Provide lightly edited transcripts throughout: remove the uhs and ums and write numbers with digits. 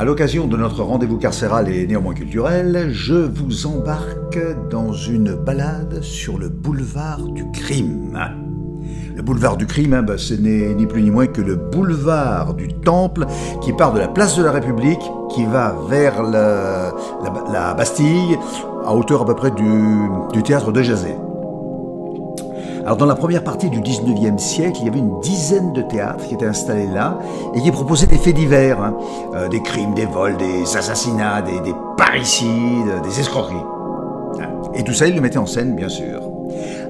À l'occasion de notre rendez-vous carcéral et néanmoins culturel, je vous embarque dans une balade sur le boulevard du crime. Le boulevard du crime, ce n'est ni plus ni moins que le boulevard du Temple qui part de la place de la République, qui va vers la Bastille, à hauteur à peu près du théâtre de Jazet. Alors dans la première partie du 19e siècle, il y avait une dizaine de théâtres qui étaient installés là et qui proposaient des faits divers, des crimes, des vols, des assassinats, des parricides, des escroqueries. Et tout ça, ils le mettaient en scène, bien sûr.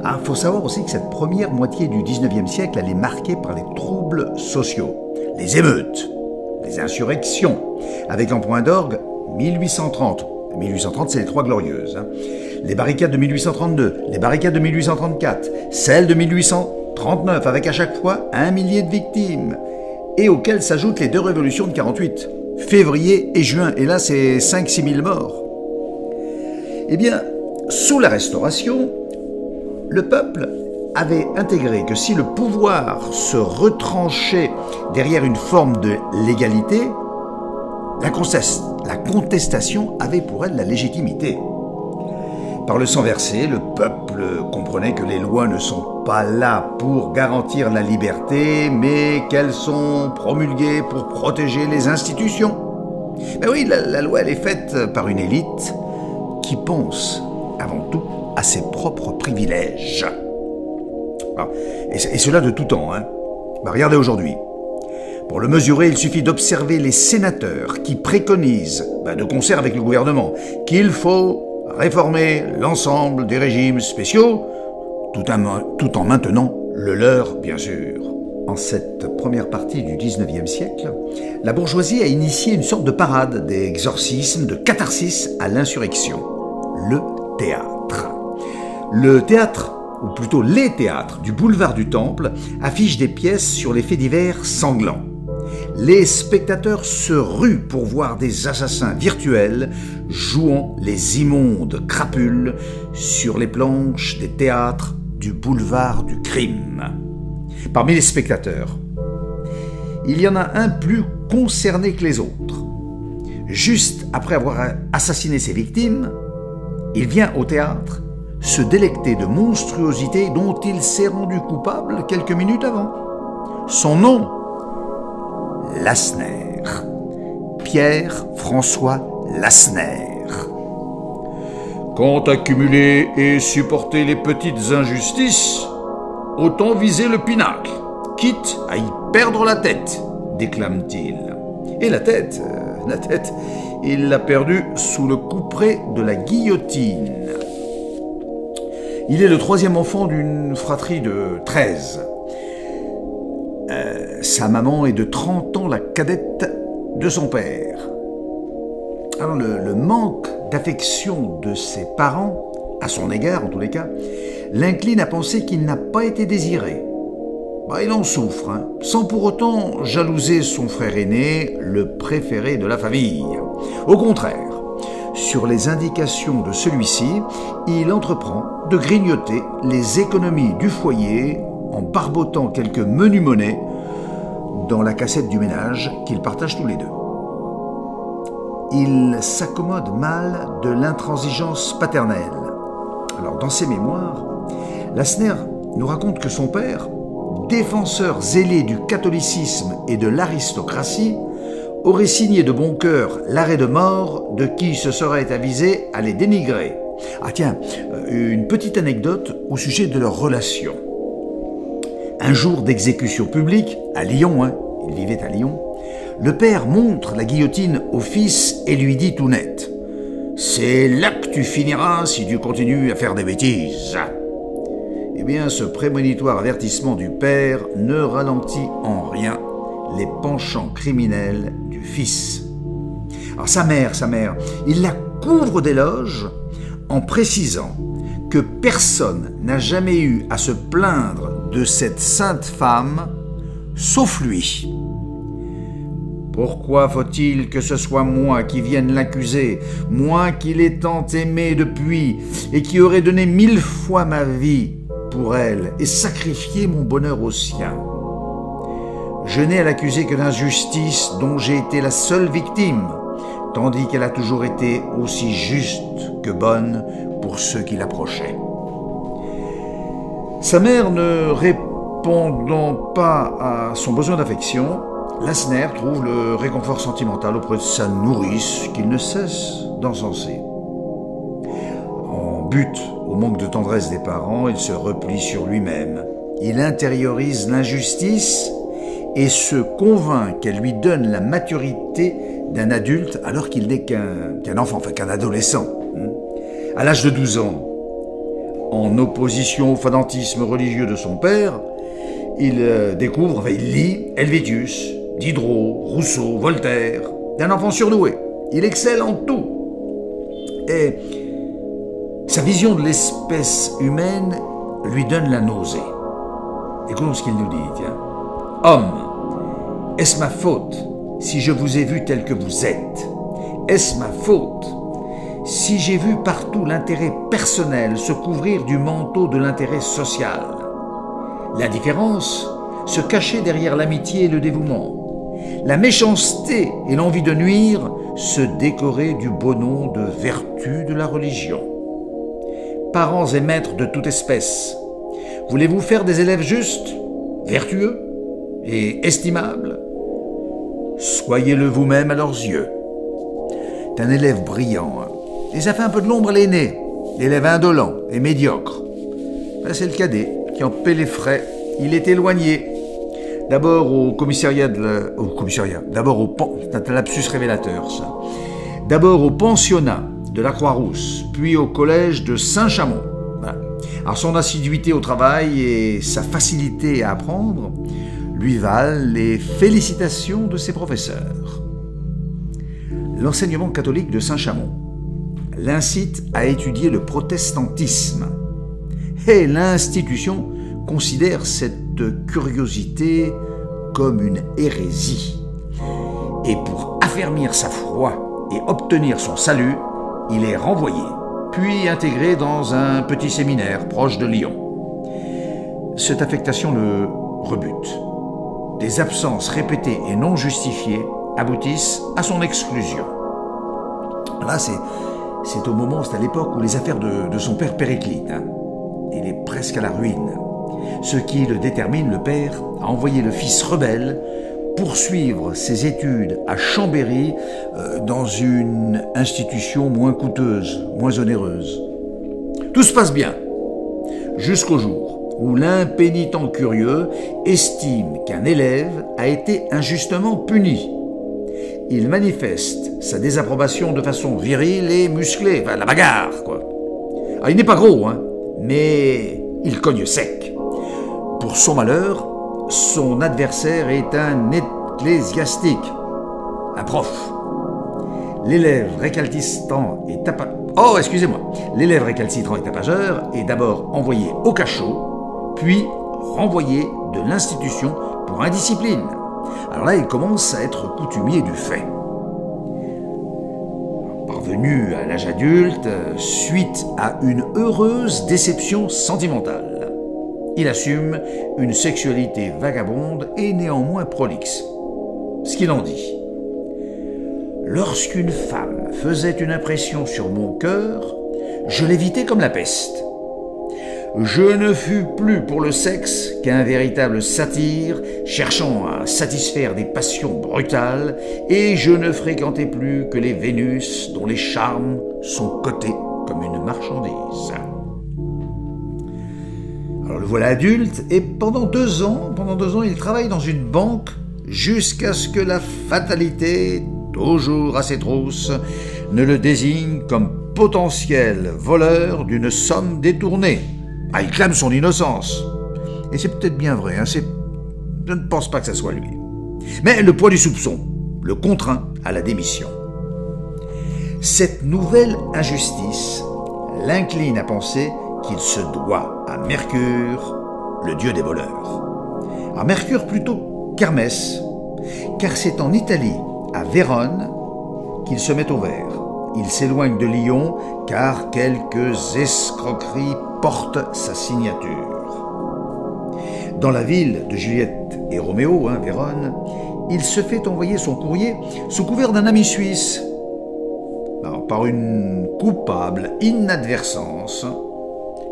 Alors, il faut savoir aussi que cette première moitié du 19e siècle, elle est marquée par les troubles sociaux, les émeutes, les insurrections, avec en point d'orgue 1830. 1830, c'est les Trois Glorieuses. Les barricades de 1832, les barricades de 1834, celles de 1839, avec à chaque fois 1 millier de victimes, et auxquelles s'ajoutent les deux révolutions de 48, février et juin, et là c'est 5-6 000 morts. Eh bien, sous la Restauration, le peuple avait intégré que si le pouvoir se retranchait derrière une forme de légalité, la contestation avait pour elle la légitimité. Par le sang versé, le peuple comprenait que les lois ne sont pas là pour garantir la liberté, mais qu'elles sont promulguées pour protéger les institutions. Ben oui, la loi, elle est faite par une élite qui pense avant tout à ses propres privilèges. Et cela de tout temps. Regardez aujourd'hui. Pour le mesurer, il suffit d'observer les sénateurs qui préconisent, de concert avec le gouvernement, qu'il faut réformer l'ensemble des régimes spéciaux, tout en maintenant le leur, bien sûr. En cette première partie du 19e siècle, la bourgeoisie a initié une sorte de parade d'exorcisme, de catharsis à l'insurrection. Le théâtre. Le théâtre, ou plutôt les théâtres du boulevard du Temple, affichent des pièces sur les faits divers sanglants. Les spectateurs se ruent pour voir des assassins virtuels jouant les immondes crapules sur les planches des théâtres du boulevard du crime. Parmi les spectateurs, il y en a un plus concerné que les autres. Juste après avoir assassiné ses victimes, il vient au théâtre se délecter de monstruosités dont il s'est rendu coupable quelques minutes avant. Son nom, Lassner. Pierre-François Lassner. Quant à cumuler et supporter les petites injustices, autant viser le pinacle, quitte à y perdre la tête, déclame-t-il. Et la tête, il l'a perdue sous le couperet de la guillotine. Il est le troisième enfant d'une fratrie de 13. Sa maman est de 30 ans la cadette de son père. Alors le manque d'affection de ses parents, à son égard en tous les cas, l'incline à penser qu'il n'a pas été désiré. Il en souffre, sans pour autant jalouser son frère aîné, le préféré de la famille. Au contraire, sur les indications de celui-ci, il entreprend de grignoter les économies du foyer en barbotant quelques menus monnaies dans la cassette du ménage qu'ils partagent tous les deux. Il s'accommode mal de l'intransigeance paternelle. Alors, dans ses mémoires, Lassner nous raconte que son père, défenseur zélé du catholicisme et de l'aristocratie, aurait signé de bon cœur l'arrêt de mort de qui se serait avisé à les dénigrer. Ah tiens, une petite anecdote au sujet de leur relation. Un jour d'exécution publique, à Lyon, il vivait à Lyon, le père montre la guillotine au fils et lui dit tout net « C'est là que tu finiras si tu continues à faire des bêtises !» Eh bien, ce prémonitoire avertissement du père ne ralentit en rien les penchants criminels du fils. Alors sa mère, il la couvre d'éloges en précisant que personne n'a jamais eu à se plaindre de cette sainte femme, sauf lui. Pourquoi faut-il que ce soit moi qui vienne l'accuser, moi qui l'ai tant aimée depuis et qui aurais donné 1000 fois ma vie pour elle et sacrifié mon bonheur au sien? Je n'ai à l'accuser que d'injustice dont j'ai été la seule victime. tandis qu'elle a toujours été aussi juste que bonne pour ceux qui l'approchaient. Sa mère ne répondant pas à son besoin d'affection, Lassner trouve le réconfort sentimental auprès de sa nourrice qu'il ne cesse d'encenser. En butte au manque de tendresse des parents, il se replie sur lui-même. Il intériorise l'injustice et se convainc qu'elle lui donne la maturité d'un adulte alors qu'il n'est qu'un enfant, enfin qu'un adolescent. À l'âge de 12 ans, en opposition au fanatisme religieux de son père, il lit Helvétius, Diderot, Rousseau, Voltaire, d'un enfant surdoué. Il excelle en tout. Et sa vision de l'espèce humaine lui donne la nausée. Écoutons ce qu'il nous dit, tiens. « Homme, est-ce ma faute si je vous ai vu tel que vous êtes? Est-ce ma faute si j'ai vu partout l'intérêt personnel se couvrir du manteau de l'intérêt social? L'indifférence se cachait derrière l'amitié et le dévouement. La méchanceté et l'envie de nuire se décoraient du beau nom de vertu de la religion. Parents et maîtres de toute espèce, voulez-vous faire des élèves justes, vertueux et estimables? Soyez-le vous-même à leurs yeux. C'est un élève brillant, et ça fait un peu de l'ombre à l'aîné, l'élève indolent et médiocre. C'est le cadet qui en paie les frais. Il est éloigné. D'abord au commissariat d'abord au c'est un lapsus révélateur, ça. D'abord au pensionnat de la Croix-Rousse, puis au collège de Saint-Chamond. Voilà. Alors son assiduité au travail et sa facilité à apprendre lui valent les félicitations de ses professeurs. L'enseignement catholique de Saint-Chamond l'incite à étudier le protestantisme, et l'institution considère cette curiosité comme une hérésie. Et pour affermir sa foi et obtenir son salut, il est renvoyé, puis intégré dans un petit séminaire proche de Lyon. Cette affectation le rebute. Des absences répétées et non justifiées aboutissent à son exclusion. Là, c'est à l'époque où les affaires de son père périclitent. Il est presque à la ruine. Ce qui le détermine, le père, à envoyer le fils rebelle poursuivre ses études à Chambéry dans une institution moins coûteuse, moins onéreuse. Tout se passe bien, jusqu'au jour où l'impénitent curieux estime qu'un élève a été injustement puni. Il manifeste sa désapprobation de façon virile et musclée, enfin la bagarre, quoi. Alors, il n'est pas gros, mais il cogne sec. Pour son malheur, son adversaire est un ecclésiastique, un prof. L'élève récalcitrant et tapageur est d'abord envoyé au cachot, puis renvoyé de l'institution pour indiscipline. Alors là, il commence à être coutumier du fait. Parvenu à l'âge adulte, suite à une heureuse déception sentimentale, il assume une sexualité vagabonde et néanmoins prolixe. Ce qu'il en dit. Lorsqu'une femme faisait une impression sur mon cœur, je l'évitais comme la peste. Je ne fus plus pour le sexe qu'un véritable satyre cherchant à satisfaire des passions brutales, et je ne fréquentais plus que les Vénus dont les charmes sont cotés comme une marchandise. Alors le voilà adulte, et pendant deux ans, il travaille dans une banque jusqu'à ce que la fatalité, toujours à ses trousses, ne le désigne comme potentiel voleur d'une somme détournée. Il clame son innocence. Et c'est peut-être bien vrai, je ne pense pas que ce soit lui. Mais le poids du soupçon le contraint à la démission. Cette nouvelle injustice l'incline à penser qu'il se doit à Mercure, le dieu des voleurs. À Mercure plutôt qu'Hermès, car c'est en Italie, à Vérone, qu'il se met au vert. Il s'éloigne de Lyon car quelques escroqueries portent sa signature. Dans la ville de Juliette et Roméo, Vérone, il se fait envoyer son courrier sous couvert d'un ami suisse Alors, par une coupable inadvertance,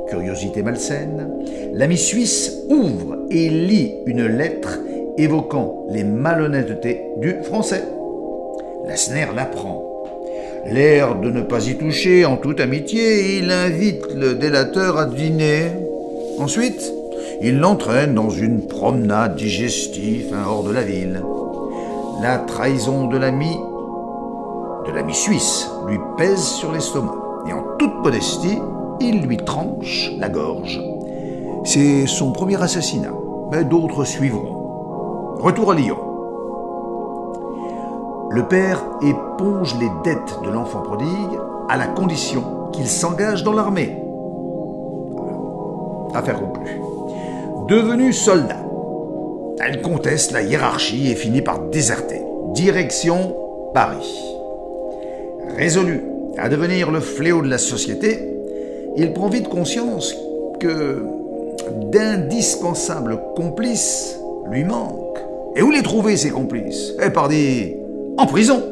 curiosité malsaine, l'ami suisse ouvre et lit une lettre évoquant les malhonnêtetés du français. Lassner l'apprend. L'air de ne pas y toucher en toute amitié, il invite le délateur à dîner. Ensuite, il l'entraîne dans une promenade digestive hors de la ville. La trahison de l'ami suisse, lui pèse sur l'estomac. Et en toute modestie, il lui tranche la gorge. C'est son premier assassinat, mais d'autres suivront. Retour à Lyon. Le père éponge les dettes de l'enfant prodigue à la condition qu'il s'engage dans l'armée. Affaire conclue. Devenu soldat, elle conteste la hiérarchie et finit par déserter. Direction Paris. Résolu à devenir le fléau de la société, il prend vite conscience que d'indispensables complices lui manquent. Et où les trouver, ces complices? Eh, pardi, en prison.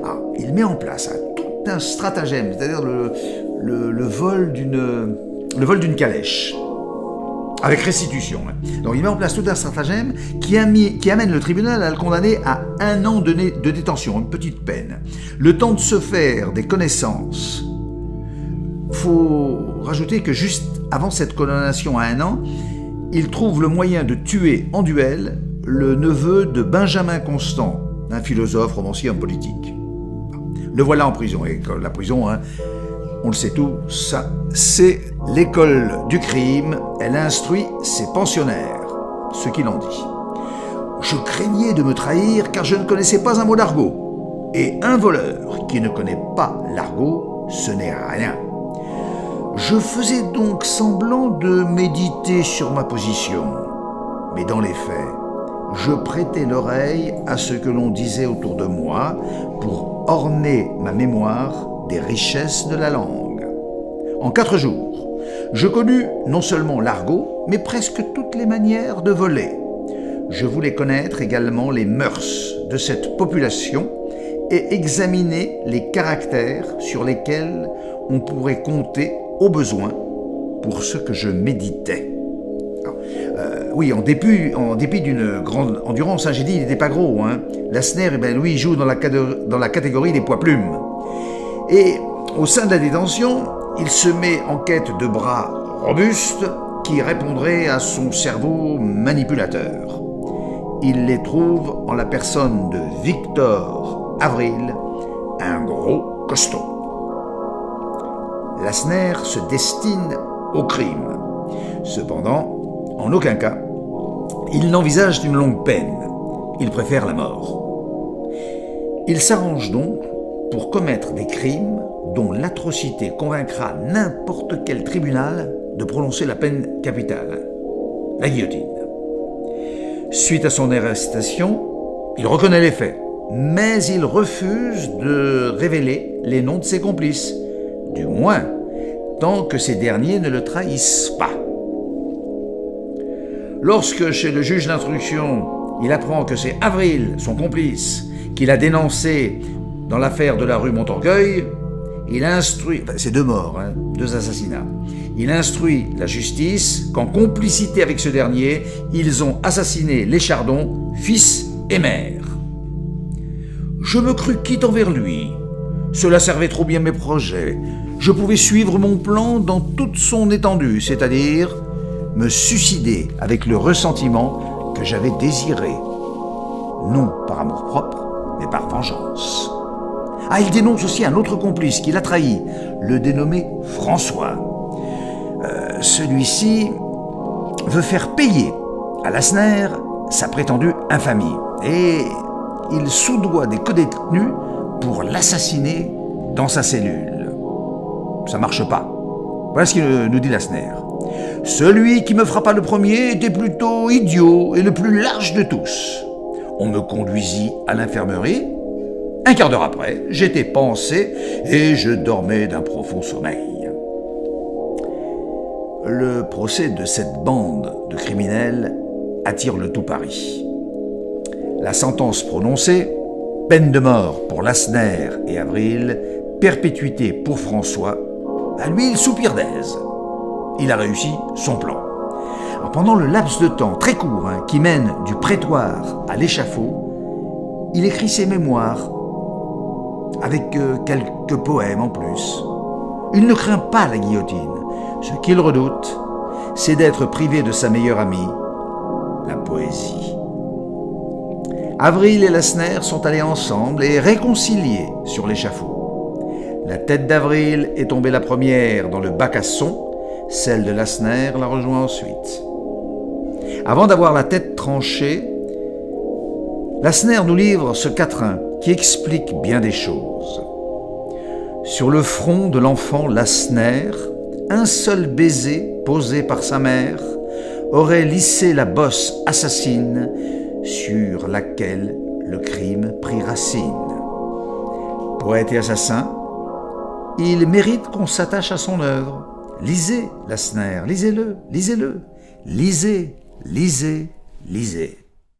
Alors, il met en place tout un stratagème, c'est-à-dire le vol d'une calèche, avec restitution. Donc il met en place tout un stratagème qui amène le tribunal à le condamner à 1 an de détention, une petite peine. Le temps de se faire des connaissances. Faut rajouter que juste avant cette condamnation à 1 an, il trouve le moyen de tuer en duel le neveu de Benjamin Constant, un philosophe, romancier, homme politique. Le voilà en prison. Et la prison, on le sait tout, ça, c'est l'école du crime. Elle instruit ses pensionnaires, ce qu'il en dit. Je craignais de me trahir car je ne connaissais pas un mot d'argot. Et un voleur qui ne connaît pas l'argot, ce n'est rien. Je faisais donc semblant de méditer sur ma position. Mais dans les faits, je prêtais l'oreille à ce que l'on disait autour de moi pour orner ma mémoire des richesses de la langue. En 4 jours, je connus non seulement l'argot, mais presque toutes les manières de voler. Je voulais connaître également les mœurs de cette population et examiner les caractères sur lesquels on pourrait compter au besoin pour ce que je méditais. Oui, en dépit d'une grande endurance, j'ai dit, il n'était pas gros. Lassner, lui, il joue dans la catégorie des poids plumes. Et au sein de la détention, il se met en quête de bras robustes qui répondraient à son cerveau manipulateur. Il les trouve en la personne de Victor Avril, un gros costaud. Lassner se destine au crime. Cependant, en aucun cas, il n'envisage une longue peine. Il préfère la mort. Il s'arrange donc pour commettre des crimes dont l'atrocité convaincra n'importe quel tribunal de prononcer la peine capitale, la guillotine. Suite à son arrestation, il reconnaît les faits, mais il refuse de révéler les noms de ses complices, du moins tant que ces derniers ne le trahissent pas. Lorsque, chez le juge d'instruction, il apprend que c'est Avril, son complice, qu'il a dénoncé dans l'affaire de la rue Montorgueil, il instruit... c'est 2 morts, 2 assassinats. Il instruit la justice qu'en complicité avec ce dernier, ils ont assassiné les Chardon, fils et mère. Je me crus quitte envers lui. Cela servait trop bien mes projets. Je pouvais suivre mon plan dans toute son étendue, c'est-à-dire me suicider avec le ressentiment que j'avais désiré. Non par amour-propre, mais par vengeance. Il dénonce aussi un autre complice qui l'a trahi, le dénommé François. Celui-ci veut faire payer à Lassner sa prétendue infamie. Et il soudoie des codétenus pour l'assassiner dans sa cellule. Ça marche pas. Voilà ce qu'il nous dit Lassner. Celui qui me frappa le premier était plutôt idiot et le plus lâche de tous. On me conduisit à l'infirmerie. Un quart d'heure après, j'étais pansé et je dormais d'un profond sommeil. Le procès de cette bande de criminels attire le tout Paris. La sentence prononcée, peine de mort pour Lassner et Avril, perpétuité pour François, lui, il soupire d'aise. Il a réussi son plan. Alors, pendant le laps de temps très court qui mène du prétoire à l'échafaud, il écrit ses mémoires, avec quelques poèmes en plus. Il ne craint pas la guillotine. Ce qu'il redoute, c'est d'être privé de sa meilleure amie, la poésie. Avril et Lassner sont allés ensemble et réconciliés sur l'échafaud. La tête d'Avril est tombée la première dans le bac à son, celle de Lassner la rejoint ensuite. Avant d'avoir la tête tranchée, Lassner nous livre ce quatrain qui explique bien des choses. Sur le front de l'enfant Lassner, un seul baiser posé par sa mère aurait lissé la bosse assassine sur laquelle le crime prit racine. Poète et assassin, il mérite qu'on s'attache à son œuvre. Lisez Lassner, lisez-le, lisez-le, lisez, lisez, lisez.